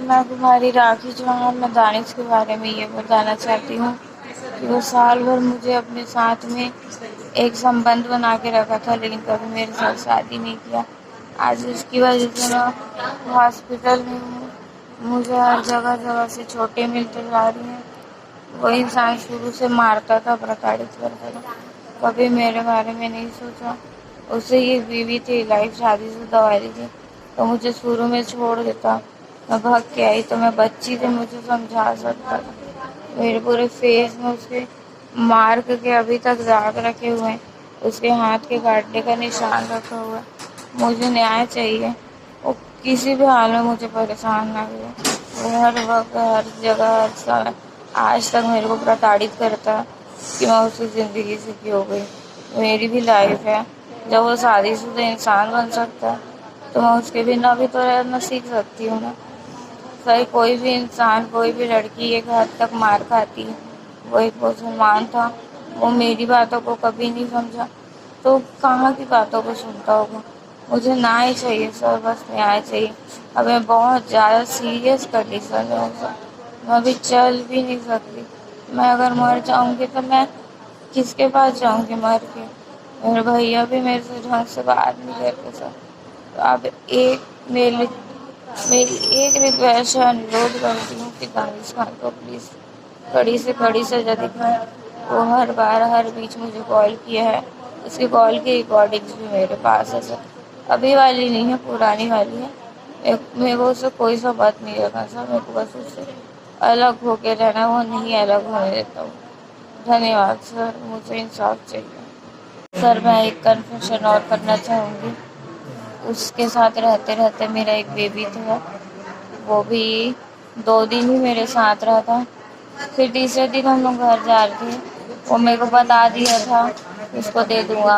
मैं तुम्हारी राखी चौहान मैं दानिश के बारे में ये बताना चाहती हूँ कि वो साल भर मुझे अपने साथ में एक संबंध बना के रखा था, लेकिन कभी मेरे साथ शादी नहीं किया। आज उसकी वजह से मैं हॉस्पिटल में हूँ। मुझे हर जगह जगह से चोटें मिलते जा रही हैं। वो इंसान शुरू से मारता था, प्रताड़ित करता था, कभी मेरे बारे में नहीं सोचा। उससे ये बीवी थी, लाइफ शादीशुदा वाली थी, तो मुझे शुरू में छोड़ देता। मैं भाग के आई तो मैं बच्ची थी, मुझे समझा सकता था। मेरे पूरे फेस में उसके मार्क के अभी तक दाग रखे हुए हैं, उसके हाथ के काटने का निशान रखा हुआ है। मुझे न्याय चाहिए। वो किसी भी हाल में मुझे परेशान ना करे। वो हर वक्त, हर जगह, हर समय आज तक मेरे को प्रताड़ित करता है कि मैं उसकी ज़िंदगी से क्यों गई। मेरी भी लाइफ है। जब वो शादीशुदा इंसान बन सकता है तो मैं उसके बिना भी तो रहना सीख सकती हूँ ना। सही, कोई भी इंसान, कोई भी लड़की एक हद तक मार खाती है। वो एक मुसलमान था, वो मेरी बातों को कभी नहीं समझा, तो कहाँ की बातों को सुनता होगा। मुझे न्याय चाहिए सर, बस न्याय चाहिए। अब मैं बहुत ज़्यादा सीरियस कंडीशन में हूँ सर। मैं अभी चल भी नहीं सकती। मैं अगर मर जाऊँगी तो मैं किसके पास जाऊँगी मर के। मेरे भैया भी मेरे से ढंग से बात नहीं करते सर। तो आप एक मेरे मेरी एक रिक्वेस्ट है, अनुरोध करती हूँ कि दानिश खान को प्लीज़ कड़ी से कड़ी सजा दिखाएं। वो हर बार, हर बीच मुझे कॉल किया है। उसकी कॉल की रिकॉर्डिंग्स भी मेरे पास है सर। अभी वाली नहीं है, पुरानी वाली है। मेरे को उससे कोई संबंध नहीं रखा सर। मेरे को बस उससे अलग होके रहना, वो नहीं अलग होने देता हूँ। धन्यवाद सर, मुझे इंसाफ चाहिए। सर, मैं एक कन्फेशन और करना चाहूँगी। उसके साथ रहते रहते मेरा एक बेबी था। वो भी 2 दिन ही मेरे साथ रहा था। फिर तीसरे दिन हम लोग घर जा रहे थे। वो मेरे को बता दिया था उसको दे दूँगा,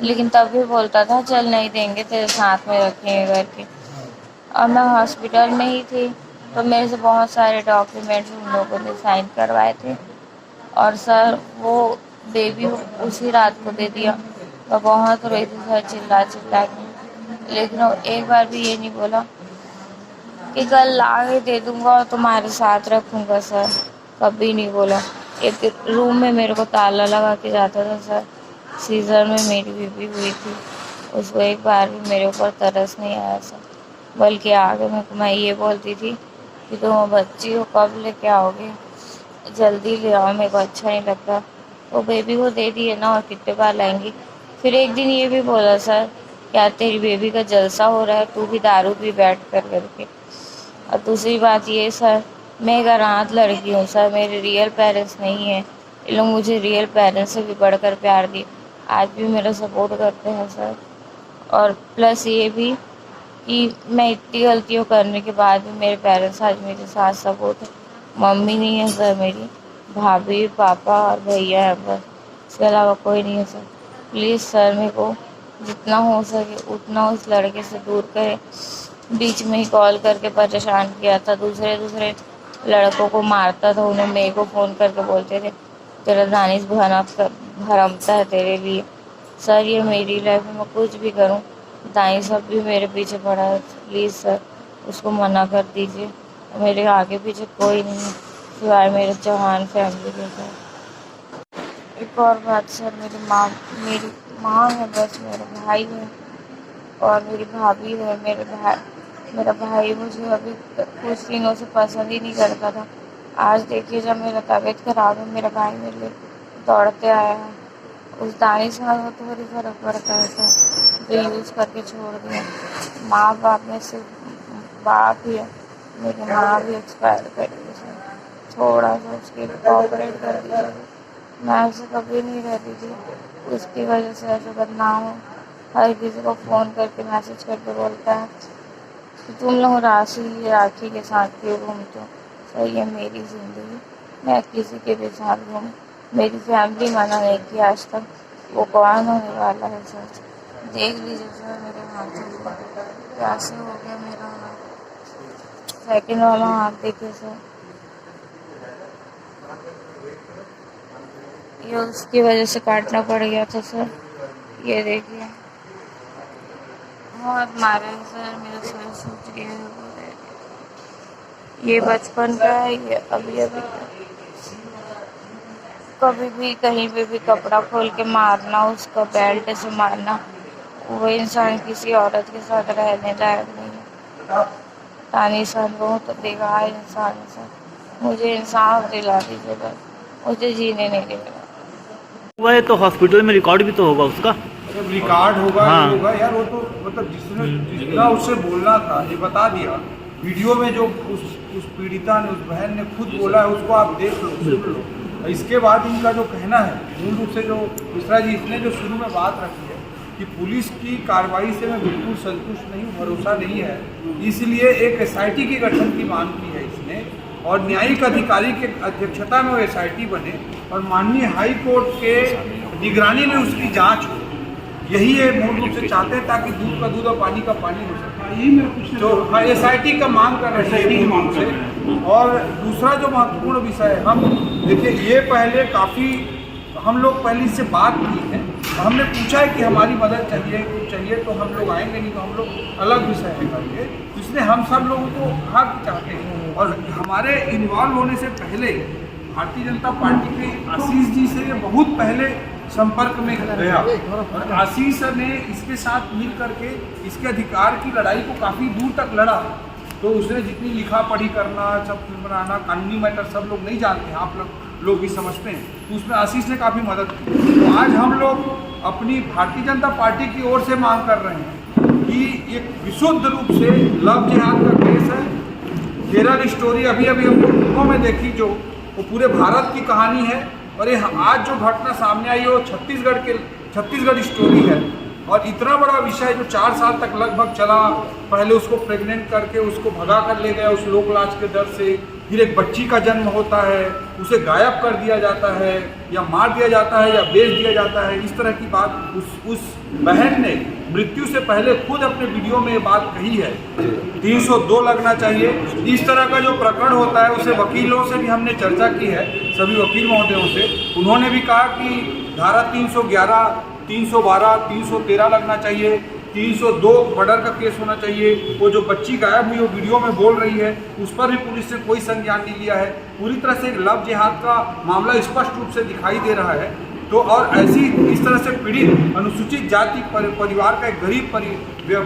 लेकिन तब भी बोलता था चल नहीं देंगे, तेरे साथ में रखेंगे करके। और मैं हॉस्पिटल में ही थी, तो मेरे से बहुत सारे डॉक्यूमेंट्स उन लोगों ने साइन करवाए थे। और सर, वो बेबी उसी रात को दे दिया। मैं बहुत रोई थी सर, चिल्ला चिल्ला के, लेकिन वो एक बार भी ये नहीं बोला कि कल ला के दे दूँगा और तुम्हारे साथ रखूँगा सर। कभी नहीं बोला। एक रूम में मेरे को ताला लगा के जाता था सर। सीज़र में मेरी बेबी हुई थी, उसको एक बार भी मेरे ऊपर तरस नहीं आया सर। बल्कि आगे मैं ये बोलती थी कि तुम बच्ची हो, कब लेके आओगे, जल्दी ले आओ, मेरे को अच्छा नहीं लगता। वो बेबी को दे दिए ना, और कितने बार लाएंगी। फिर एक दिन ये भी बोला सर, क्या तेरी बेबी का जलसा हो रहा है, तू भी दारू पी बैठ कर करके। और दूसरी बात ये सर, मैं एक अनाथ लड़की हूँ सर, मेरे रियल पेरेंट्स नहीं हैं। ये लोग मुझे रियल पेरेंट्स से भी बढ़कर प्यार दिए, आज भी मेरा सपोर्ट करते हैं सर। और प्लस ये भी कि मैं इतनी गलतियों करने के बाद भी मेरे पेरेंट्स आज मेरे साथ सपोर्ट है। मम्मी नहीं है सर मेरी, भाभी, पापा और भैया है बस। इसके अलावा कोई नहीं है सर। प्लीज़ सर, मेरे को जितना हो सके उतना उस लड़के से दूर करें। बीच में ही कॉल करके परेशान किया था, दूसरे दूसरे लड़कों को मारता था, उन्हें मेरे को फ़ोन करके बोलते थे तेरा दानिश भरमता है तेरे लिए। सर, ये मेरी लाइफ में मैं कुछ भी करूं, दानिश अब भी मेरे पीछे पड़ा है। प्लीज़ सर, उसको मना कर दीजिए। मेरे आगे पीछे कोई नहीं है सिवाय मेरे चौहान फैमिली के सर। एक और बात सर, मेरी माँ है बस, मेरा भाई है और मेरी भाभी है। मेरा भाई मुझे अभी कुछ दिनों से पसंद ही नहीं करता था। आज देखिए, जब मेरा तबीयत खराब है, मेरा भाई मेरे लिए दौड़ते आया है। उस दानिश का तो थोड़ी फर्क पड़ता है सर, जो यूज़ करके छोड़ दिया। माँ बाप में सिर्फ बाप ही है, मेरी माँ भी एक्सपायर कर गई सर। थोड़ा सा उसके लिए कोऑपरेट कर दीजिए। मैं ऐसे कभी नहीं रहती थी, उसकी वजह से ऐसे बदनाम हूँ। हर किसी को फ़ोन करके मैसेज करके बोलता है कि तुम लोग राखी के साथ क्यों घूमते हो। सर, ये मेरी ज़िंदगी, मैं किसी के भी साथ घूमूँ, मेरी फैमिली मना नहीं की आज तक। वो कौन होने वाला है सर? देख लीजिए सर, मेरे हाथ से कैसे हो गया मेरा हाथ। सेकंड वाला हाथ देखिए सर, ये उसकी वजह से काटना पड़ गया था सर। ये देखिए, बहुत मारा है सर, मेरा सर सूज गया है। ये बचपन का है, ये अभी अभी कभी भी कहीं पे भी कपड़ा खोल के मारना, उसका बेल्ट से मारना, वो इंसान किसी औरत के साथ रहने लायक नहीं है। तानीशान बहुत बेकार इंसान है सर। मुझे इंसाफ दिला दीजिए बस, मुझे जीने नहीं दे रहा। हुआ है तो हॉस्पिटल में रिकॉर्ड भी तो होगा उसका। मतलब रिकॉर्ड होगा, हाँ। ये होगा यार, वो तो मतलब जिसने जितना उससे बोलना था ये बता दिया। वीडियो में जो उस पीड़िता ने, उस बहन ने खुद बोला है, उसको आप देख लो, सुन लो। इसके बाद इनका जो कहना है, मूल रूप से जो मिश्रा जी इसने जो शुरू में बात रखी है कि पुलिस की कार्रवाई से मैं बिल्कुल संतुष्ट नहीं हूँ, भरोसा नहीं है, इसलिए एक SIT के गठन की मांग की है इसने, और न्यायिक अधिकारी के अध्यक्षता में वो SIT बने और माननीय हाई कोर्ट के निगरानी में उसकी जांच हो। यही ये मूल रूप से चाहते हैं, ताकि दूध का दूध और पानी का पानी हो सके। तो हाँ, SIT का मांग कर रहे हैं मूल रूप से। और दूसरा जो महत्वपूर्ण विषय है, हम देखिए, ये पहले काफ़ी हम लोग पहले इससे बात की है, हमने पूछा है कि हमारी मदद चाहिए, कुछ चाहिए तो हम लोग आएंगे, नहीं तो हम लोग अलग विषय है करके। इसलिए हम सब लोगों को हक चाहते हैं, और हमारे इन्वॉल्व होने से पहले भारतीय जनता पार्टी के आशीष जी से बहुत पहले संपर्क में गया, और आशीष ने इसके साथ मिल करके इसके अधिकार की लड़ाई को काफ़ी दूर तक लड़ा। तो उसने जितनी लिखा पढ़ी करना, सब बनाना, कानूनी मैटर सब लोग नहीं जानते हैं, आप लोग भी समझते हैं, तो उसमें आशीष ने काफ़ी मदद की। तो आज हम लोग अपनी भारतीय जनता पार्टी की ओर से मांग कर रहे हैं कि एक विशुद्ध रूप से लव जिहाद का केस है। केरल स्टोरी अभी अभी हम लोगों में देखी, जो वो पूरे भारत की कहानी है, और ये आज जो घटना सामने आई है वो छत्तीसगढ़ स्टोरी है। और इतना बड़ा विषय जो 4 साल तक लगभग चला, पहले उसको प्रेग्नेंट करके उसको भगा कर ले गया उस लोक लाज के डर से, फिर एक बच्ची का जन्म होता है, उसे गायब कर दिया जाता है, या मार दिया जाता है, या बेच दिया जाता है। इस तरह की बात उस बहन ने मृत्यु से पहले खुद अपने वीडियो में ये बात कही है। 302 लगना चाहिए। इस तरह का जो प्रकरण होता है उसे वकीलों से भी हमने चर्चा की है, सभी वकील महोदयों से। उन्होंने भी कहा कि धारा 311, 312, 313 लगना चाहिए, 302 मर्डर का केस होना चाहिए। वो जो बच्ची गायब हुई वो वीडियो में बोल रही है, उस पर भी पुलिस ने कोई संज्ञान नहीं लिया है। पूरी तरह से एक लव जिहाद का मामला स्पष्ट रूप से दिखाई दे रहा है। तो और ऐसी इस तरह से पीड़ित अनुसूचित जाति परिवार का एक गरीब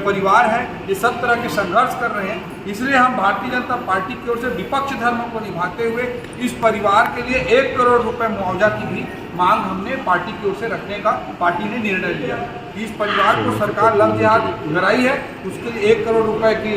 परिवार है, ये सब तरह के संघर्ष कर रहे हैं। इसलिए हम भारतीय जनता पार्टी की ओर से विपक्ष धर्म को निभाते हुए इस परिवार के लिए 1 करोड़ रुपए मुआवजा की भी मांग हमने पार्टी की ओर से रखने का पार्टी ने निर्णय लिया। इस परिवार को सरकार लव जिहाद कराई है, उसके लिए 1 करोड़ रुपए की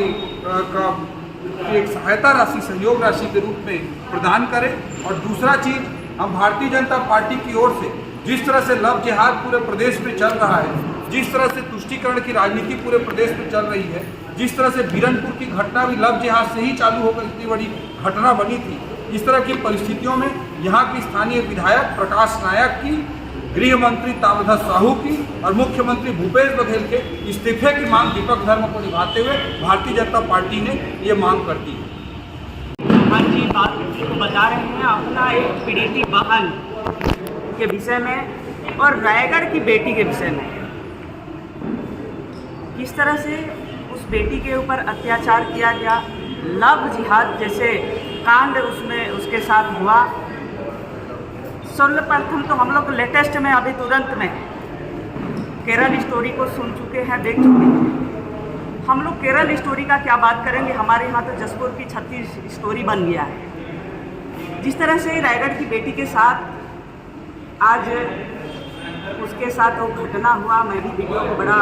एक सहायता राशि, सहयोग राशि के रूप में प्रदान करें। और दूसरा चीज़, हम भारतीय जनता पार्टी की ओर से जिस तरह से लव जिहाद पूरे प्रदेश में चल रहा है, जिस तरह से तुष्टीकरण की राजनीति पूरे प्रदेश में चल रही है, जिस तरह से बीरनपुर की घटना भी लव जिहाद से ही चालू होकर इतनी बड़ी घटना बनी थी, इस तरह की परिस्थितियों में यहाँ की स्थानीय विधायक प्रकाश नायक की, गृह मंत्री ताम्रध्वज साहू की और मुख्यमंत्री भूपेश बघेल के इस्तीफे की मांग विपक्ष धर्म को निभाते हुए भारतीय जनता पार्टी ने ये मांग कर दी है। हाँ जी, बात को बता रहे हैं अपना एक पीड़ित बहन के विषय में और रायगढ़ की बेटी के विषय में। किस तरह से उस बेटी के ऊपर अत्याचार किया गया, लव जिहाद जैसे कांड उसमें उसके साथ हुआ। सर्वप्रथम तो हम लोग लेटेस्ट में अभी तुरंत में केरल स्टोरी को सुन चुके हैं, देख चुके हैं। हम लोग केरल स्टोरी का क्या बात करेंगे, हमारे यहाँ तो जसपुर की 36 स्टोरी बन गया है। जिस तरह से रायगढ़ की बेटी के साथ आज उसके साथ वो घटना हुआ, मैं भी वीडियो को बड़ा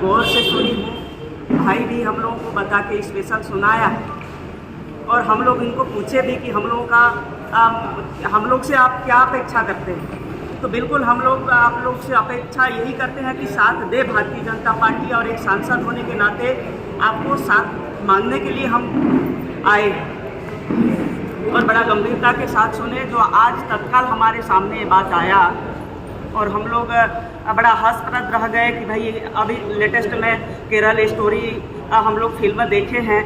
गौर से सुनी हूँ, भाई भी हम लोगों को बता के स्पेशल सुनाया है, और हम लोग इनको पूछे भी कि हम लोग से आप क्या अपेक्षा करते हैं। तो बिल्कुल हम लोग आप लोग से अपेक्षा यही करते हैं कि साथ दे भारतीय जनता पार्टी, और एक सांसद होने के नाते आपको साथ मांगने के लिए हम आए और बड़ा गंभीरता के साथ सुने। जो आज तत्काल हमारे सामने ये बात आया और हम लोग बड़ा हंसप्रद रह गए कि भाई अभी लेटेस्ट में केरल स्टोरी हम लोग फिल्म देखे हैं।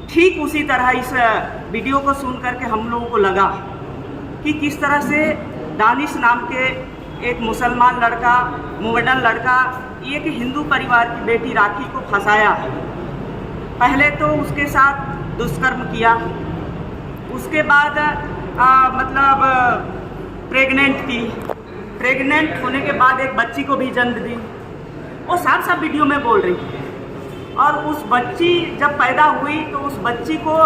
ठीक उसी तरह इस वीडियो को सुन करके हम लोगों को लगा कि किस तरह से दानिश नाम के एक मुसलमान लड़का, मोमेडन लड़का, एक हिंदू परिवार की बेटी राखी को फंसाया। पहले तो उसके साथ दुष्कर्म किया। उसके बाद मतलब प्रेग्नेंट थी। प्रेग्नेंट होने के बाद एक बच्ची को भी जन्म दी। वो साफ साफ वीडियो में बोल रही है। और उस बच्ची जब पैदा हुई तो उस बच्ची को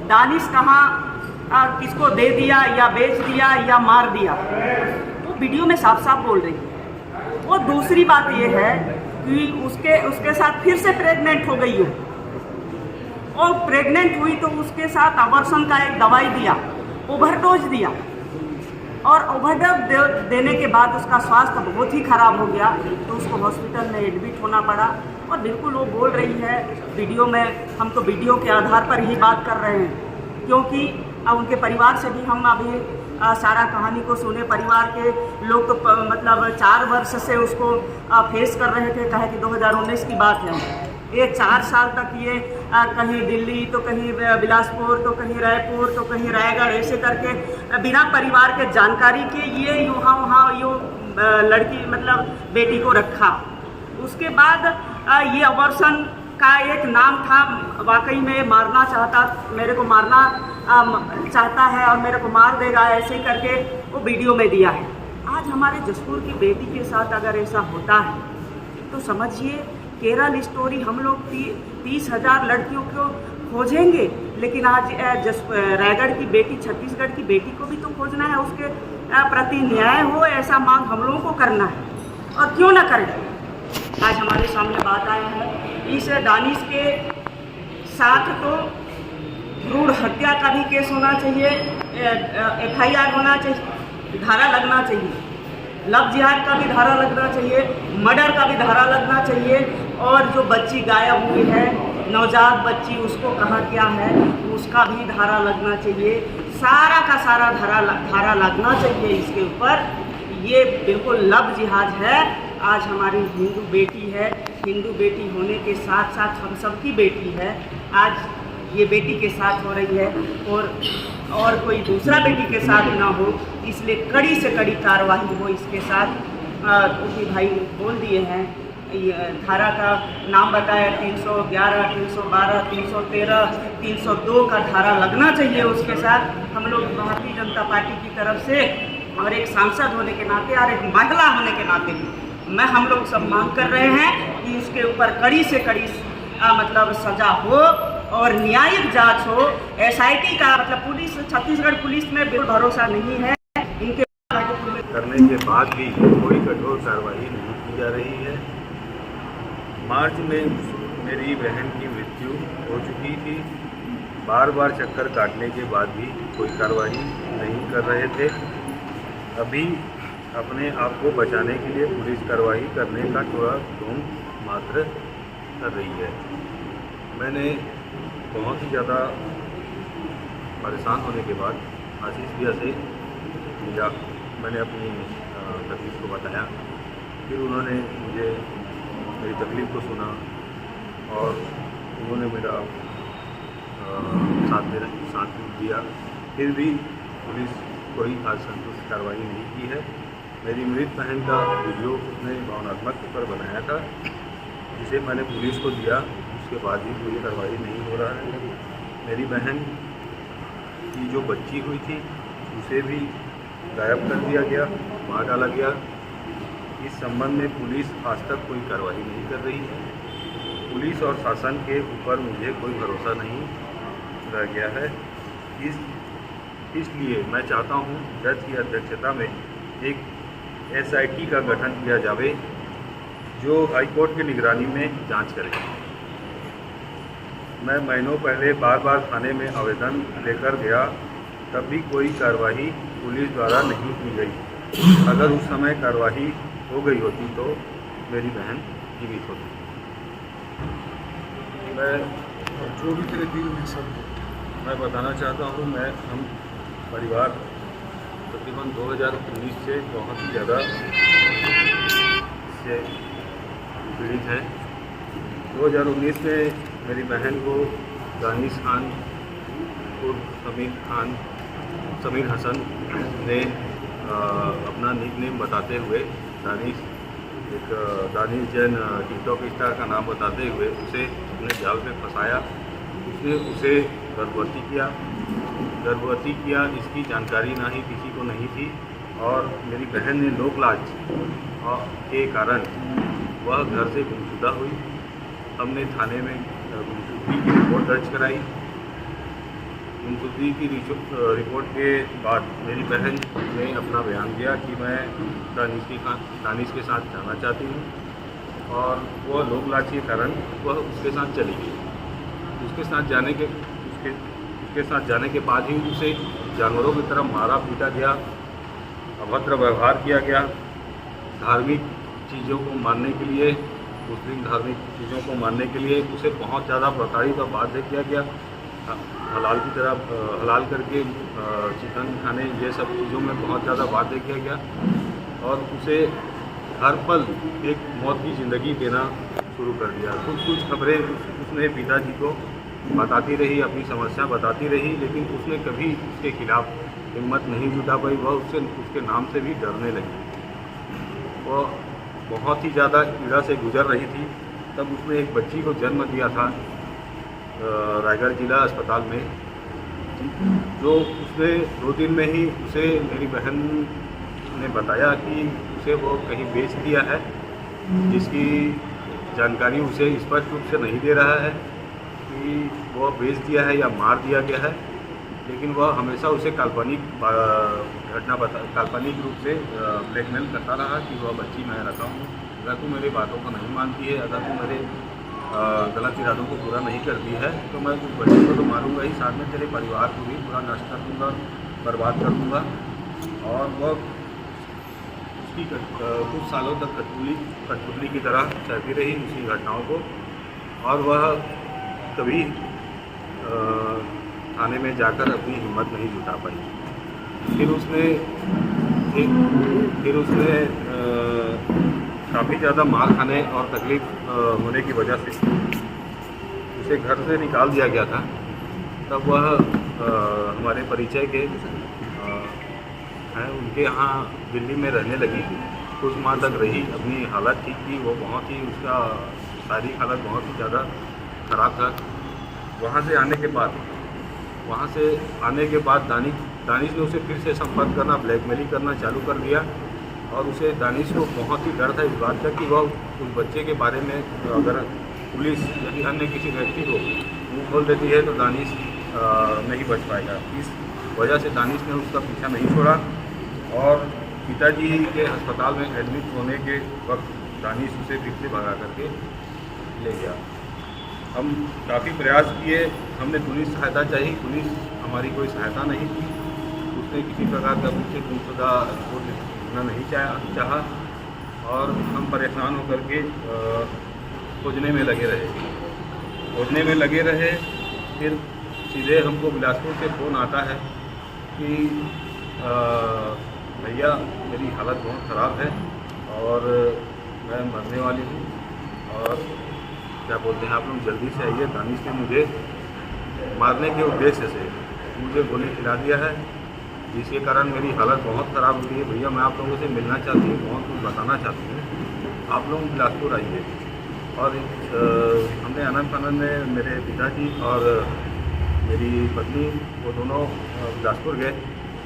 दानिश कहाँ किसको दे दिया या बेच दिया या मार दिया, वो वीडियो में साफ साफ बोल रही है। वो दूसरी बात ये है कि उसके साथ फिर से प्रेग्नेंट हो गई हो, और प्रेग्नेंट हुई तो उसके साथ अबॉर्शन का एक दवाई दिया, ओवरडोज दिया, और ओवरडोज देने के बाद उसका स्वास्थ्य बहुत ही खराब हो गया, तो उसको हॉस्पिटल में एडमिट होना पड़ा। और बिल्कुल वो बोल रही है वीडियो में, हम तो वीडियो के आधार पर ही बात कर रहे हैं, क्योंकि उनके परिवार से भी हम अभी सारा कहानी को सुने। परिवार के लोग तो मतलब 4 वर्ष से उसको फेस कर रहे थे, कहे कि 2019 की बात है। ये 4 साल तक ये कहीं दिल्ली तो कहीं बिलासपुर तो कहीं रायपुर तो कहीं रायगढ़, ऐसे करके बिना परिवार के जानकारी के ये यहाँ वहाँ लड़की मतलब बेटी को रखा। उसके बाद ये अबॉर्शन का एक नाम था, वाकई में मारना चाहता, मेरे को मारना चाहता है और मेरे को मार देगा, ऐसे करके वो वीडियो में दिया है। आज हमारे जसपुर की बेटी के साथ अगर ऐसा होता है तो समझिए केरल स्टोरी हम लोग 30,000 लड़कियों को खोजेंगे, लेकिन आज रायगढ़ की बेटी, छत्तीसगढ़ की बेटी को भी तो खोजना है, उसके प्रति न्याय हो, ऐसा मांग हम लोगों को करना है। और क्यों ना करें, आज हमारे सामने बात आया है। इस दानिश के साथ तो भ्रूण हत्या का भी केस होना चाहिए, FIR होना चाहिए, धारा लगना चाहिए, लव जिहाद का भी धारा लगना चाहिए, मर्डर का भी धारा लगना चाहिए, और जो बच्ची गायब हुई है, नवजात बच्ची, उसको कहाँ क्या है, उसका भी धारा लगना चाहिए। सारा का सारा धारा लगना चाहिए इसके ऊपर। ये बिल्कुल लव जिहाद है। आज हमारी हिंदू बेटी है, हिंदू बेटी होने के साथ साथ हम सबकी बेटी है। आज ये बेटी के साथ हो रही है, और कोई दूसरा बेटी के साथ ना हो, इसलिए कड़ी से कड़ी कार्रवाई हो इसके साथ। उसी भाई बोल दिए हैं, धारा का नाम बताया, 311, 312, 313, 302 का धारा लगना चाहिए उसके साथ। हम लोग भारतीय जनता पार्टी की तरफ से, और एक सांसद होने के नाते और एक महिला होने के नाते मैं हम लोग सब मांग कर रहे हैं कि उसके ऊपर कड़ी से कड़ी मतलब सजा हो और न्यायिक जांच हो। SIT का मतलब पुलिस, छत्तीसगढ़ पुलिस में बिल्कुल भरोसा नहीं है। इनके करने के बाद भी कोई कठोर कार्रवाई नहीं की जा रही है। मार्च में मेरी बहन की मृत्यु हो चुकी थी। बार बार चक्कर काटने के बाद भी कोई कार्रवाई नहीं कर रहे थे। अभी अपने आप को बचाने के लिए पुलिस कार्रवाई करने का थोड़ा ढोंग मात्र कर रही है। मैंने बहुत ही ज़्यादा परेशान होने के बाद आशीष भैया से मिला, मैंने अपनी तकलीफ़ को बताया। फिर उन्होंने मुझे मेरी तकलीफ़ को सुना और उन्होंने मेरा साथ दिया। फिर भी पुलिस कोई आज संतुष्ट कार्रवाई नहीं की है। मेरी मृत बहन का वीडियो उसने भावनात्मक पर बनाया था, जिसे मैंने पुलिस को दिया। उसके बाद भी कोई कार्रवाई नहीं हो रहा है। मेरी बहन की जो बच्ची हुई थी उसे भी गायब कर दिया गया, मार डाला गया। इस संबंध में पुलिस आज तक कोई कार्रवाई नहीं कर रही है। पुलिस और शासन के ऊपर मुझे कोई भरोसा नहीं रह गया है। इसलिए मैं चाहता हूं जज की अध्यक्षता में एक SIT का गठन किया जावे, जो हाईकोर्ट की निगरानी में जांच करे। मैं महीनों पहले बार बार थाने में आवेदन लेकर गया, तब भी कोई कार्रवाई पुलिस द्वारा नहीं की गई। अगर उस समय कार्रवाई हो गई होती तो मेरी बहन जीवित होती। मैं जो भी तेरे दिल में सब मैं बताना चाहता हूँ, हम परिवार तकरीबन 2019 से बहुत ही ज़्यादा से पीड़ित है। 2019 में मेरी बहन को दानिश खान उर्फ समीर हसन ने अपना निकनेम बताते हुए दानिश जैन टिकटॉक स्टार का नाम बताते हुए उसे अपने जाल में फंसाया। उसने उसे गर्भवती किया इसकी जानकारी ना ही किसी को नहीं थी और मेरी बहन ने लोक लाज के कारण वह घर से गुमशुदा हुई। हमने थाने में गुमशुदगी की रिपोर्ट दर्ज कराई। गुमशुदगी की रिपोर्ट के बाद मेरी बहन ने अपना बयान दिया कि मैं दानिश के साथ जाना चाहती हूँ और वह लोक लाज के कारण वह उसके साथ चली गई। उसके साथ जाने के बाद ही उसे जानवरों की तरह मारा पीटा गया, अभद्र व्यवहार किया गया। धार्मिक चीज़ों को मानने के लिए, मुस्लिम धार्मिक चीज़ों को मानने के लिए उसे बहुत ज़्यादा प्रताड़ित और बाध्य किया गया। हलाल करके चिकन खाने ये सब चीज़ों में बहुत ज़्यादा बाध्य किया गया और उसे हर पल एक मौत की ज़िंदगी देना शुरू कर दिया। कुछ खबरें उसने पिताजी को बताती रही, अपनी समस्या बताती रही, लेकिन उसने कभी उसके खिलाफ हिम्मत नहीं जुटा पाई। वह उसके नाम से भी डरने लगी। वह बहुत ही ज़्यादा पीड़ा से गुजर रही थी। तब उसने एक बच्ची को जन्म दिया था रायगढ़ जिला अस्पताल में, जो उसने 2 दिन में ही उसे मेरी बहन ने बताया कि उसे वो कहीं बेच दिया है, जिसकी जानकारी उसे स्पष्ट रूप से नहीं दे रहा है कि वह बेच दिया है या मार दिया गया है। लेकिन वह हमेशा उसे काल्पनिक रूप से ब्लैकमेल करता रहा कि वह बच्ची मैं रखा हूँ, अगर तू मेरी बातों को नहीं मानती है, अगर तू मेरे गलत इरादों को पूरा नहीं करती है तो मैं उस बच्ची को तो मारूंगा ही, साथ में तेरे परिवार को भी पूरा नष्ट कर दूँगा, बर्बाद कर दूँगा। और वह उसकी कुछ सालों तक कठपुतली की तरह सहती रही उसी घटनाओं को और वह कभी थाने में जाकर अपनी हिम्मत नहीं जुटा पाई। फिर उसने काफ़ी ज़्यादा मार खाने और तकलीफ़ होने की वजह से उसे घर से निकाल दिया गया था। तब वह हमारे परिचय के हैं, उनके यहाँ दिल्ली में रहने लगी। कुछ माह तक रही, अपनी हालत ठीक की। वो बहुत ही उसका शारीरिक हालत बहुत ही ज़्यादा ख़राब था। वहाँ से आने के बाद दानिश ने उसे फिर से संपर्क करना, ब्लैकमेलिंग करना चालू कर दिया और उसे दानिश को बहुत ही डर था इस बात का कि वह उस बच्चे के बारे में अगर पुलिस या अन्य किसी व्यक्ति को मुँह खोल देती है तो दानिश नहीं बच पाएगा। इस वजह से दानिश ने उसका पीछा नहीं छोड़ा और पिताजी के अस्पताल में एडमिट होने के वक्त दानिश उसे फिर से भगा करके ले गया। हम काफ़ी प्रयास किए, हमने पुलिस सहायता चाहिए, पुलिस हमारी कोई सहायता नहीं की। उसने किसी प्रकार का मुझसे गुमशुदा रिपोर्ट लिखना नहीं चाहा और हम परेशान होकर के खोजने में लगे रहे। फिर सीधे हमको बिलासपुर से फ़ोन आता है कि भैया मेरी हालत बहुत ख़राब है और मैं मरने वाली हूँ और क्या बोलते हैं आप लोग जल्दी से आइए। दानिश ने मुझे मारने के उद्देश्य से मुझे गोली खिला दिया है, जिसके कारण मेरी हालत बहुत ख़राब हुई है। भैया मैं आप लोगों से मिलना चाहती हूँ, बहुत कुछ बताना चाहती हूँ, आप लोग बिलासपुर आइए। और हमने आनंद में मेरे पिताजी और मेरी पत्नी वो दोनों बिलासपुर गए,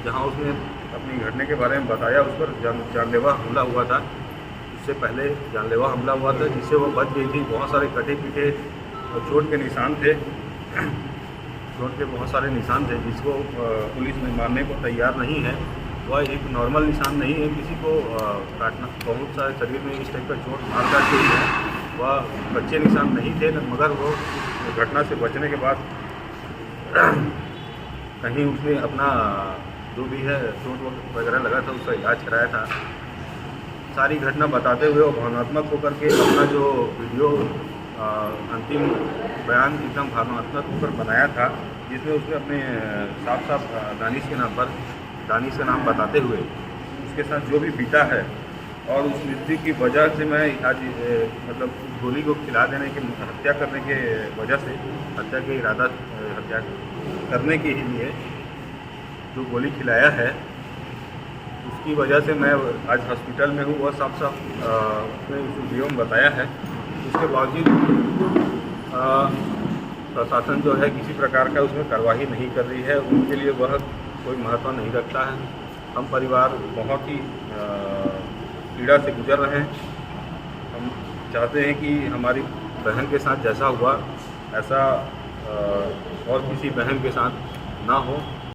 जहाँ उसने अपनी घटने के बारे में बताया। उस पर जानलेवा हमला हुआ था, उससे पहले जानलेवा हमला हुआ था जिससे वो बच गई थी। बहुत सारे कटे पीटे चोट के निशान थे, बहुत सारे निशान थे जिसको पुलिस में मारने को तैयार नहीं है। वह एक नॉर्मल निशान नहीं है, किसी को काटना, बहुत सारे शरीर में इस टाइप का चोट मार काट गई है। वह कच्चे निशान नहीं थे, मगर वो घटना से बचने के बाद कहीं उसने अपना जो भी है चोट वगैरह लगा था उसका इलाज कराया था। सारी घटना बताते हुए वो भावनात्मक होकर के अपना जो वीडियो अंतिम बयान एकदम भावनात्मक होकर बनाया था, जिसमें उसने अपने साफ दानिश का नाम बताते हुए उसके साथ जो भी बीता है और उस मृत्यु की वजह से मैं आज मतलब गोली को खिला देने के हत्या करने के वजह से हत्या करने के ही लिए जो गोली खिलाया है उसकी वजह से मैं आज हॉस्पिटल में हूँ। वह साफ उसने उस वीडियो में बताया है। उसके बावजूद प्रशासन जो है किसी प्रकार का उसमें कार्रवाई नहीं कर रही है, उनके लिए वह कोई महत्व नहीं रखता है। हम परिवार बहुत ही पीड़ा से गुजर रहे हैं। हम चाहते हैं कि हमारी बहन के साथ जैसा हुआ ऐसा और किसी बहन के साथ ना हो।